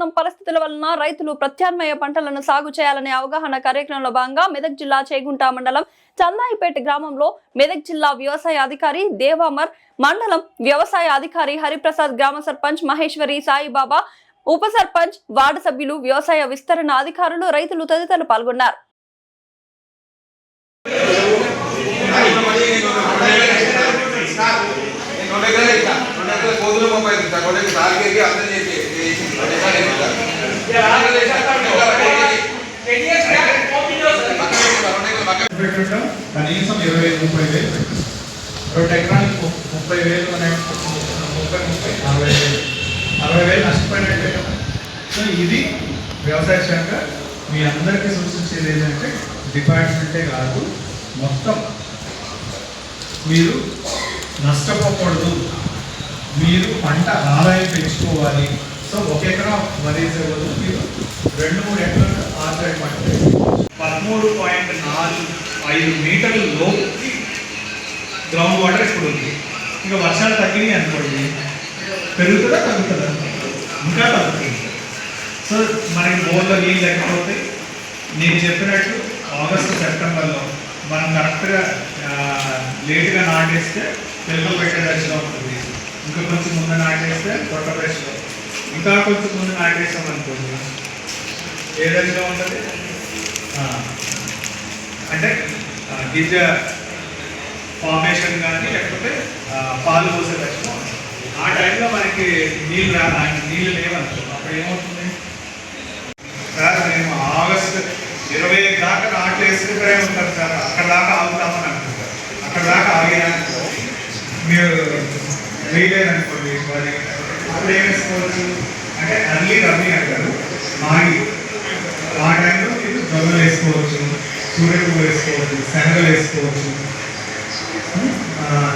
వాతావరణం పరిస్థితుల వలన రైతులు ప్రత్యామ్నాయ పంటలను సాగు చేయాలనే అవగాహన కార్యక్రమంలో భాగంగా మెదక్ జిల్లా చేగుంట మండలం చందాయిపేట గ్రామంలో మెదక్ జిల్లా వ్యవసాయ అధికారి దేవామర్, మండలం వ్యవసాయ అధికారి హరిప్రసాద్, గ్రామ సర్పంచ్ మహేశ్వరి, సాయిబాబా, ఉప సర్పంచ్, వార్డు సభ్యులు, వ్యవసాయ విస్తరణ అధికారులు, రైతులు తదితరులు పాల్గొన్నారు. కనీసం 20,000-30,000 2 ఎకరాలకు 30,000 అనే 60,000 నష్టపోయినట్టే కదా. సో ఇది వ్యవసాయ శాఖ మీ అందరికీ సూచించేది ఏంటంటే డిపార్ట్మెంటే కాదు, మొత్తం మీరు నష్టపోకూడదు, మీరు పంట ఆదాయం పెంచుకోవాలి. సో 1 ఎకరం వరి బదులు మీరు 2-3 ఎకరాలు ఆదాయం పంట 13.45 మీటర్ల లోపుకి గ్రౌండ్ వాటర్ ఇప్పుడు ఉంది. ఇంకా వర్షాలు తగ్గినాయి అనుకోండి, పెరుగుతుందా తగ్గుతుందా? ఇంకా తగ్గుతుంది. సో మనకి బోర్లో నీళ్ళు లేకపోతే నేను చెప్పినట్టు ఆగస్టు సెప్టెంబర్లో మనం కరెక్ట్గా లేట్గా నాటేస్తే తెలుగు పెట్టే దశలో ఉంటుంది. ఇంకా కొంచెం ముందు నాటేస్తే కొత్త దశలో, ఇంకా కొంచెం ముందు నాటేసాం అనుకోండి ఏ దశలో ఉంటుంది అంటే గింజ ఫార్మేషన్ కానీ లేకపోతే పాలు పోసే దశలో ఉంటుంది. ఆ టైంలో మనకి నీళ్ళు లేవనుకో, అప్పుడు ఏమవుతుంది సార్ మేము ఆగస్టు 25 దాకా నాట్లు వేసుకుంటే ఉంటారు సార్, అక్కడ దాకా ఆగుతామని అనుకుంటారు. అక్కడ దాకా ఆగేదానికి మీరు వేయలేదనుకోండి మరి అప్పుడు ఏం వేసుకోవచ్చు అంటే అర్లీ రబీ అంటారు. మాగి ఆ టైంలో మీరు జొన్నలు వేసుకోవచ్చు, సూర్యపువ్వు వేసుకోవచ్చు, శనగలు వేసుకోవచ్చు,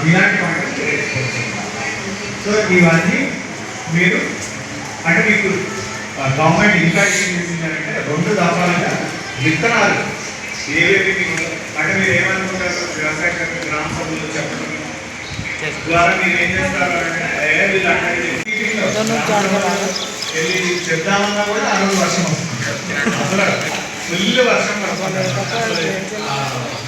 ఇలాంటి పంటలు వేసుకోవచ్చు. సో ఇవన్నీ మీరు అంటే మీకు గవర్నమెంట్ ఇంకా ఏం చేసిందంటే 2 దఫాలుగా విత్తనాలు ఏవేవి మీకు అంటే మీరు ఏమనుకుంటారు వ్యవసాయ గ్రామ సభలు చెప్పడం ద్వారా మీరు ఏం చేస్తారు అంటే వీళ్ళు అక్కడ వెళ్ళి చెప్దామన్నా కూడా ఆ రోజు వర్షం వస్తుంది, అసలు ఫుల్ వర్షం పడుతుంది.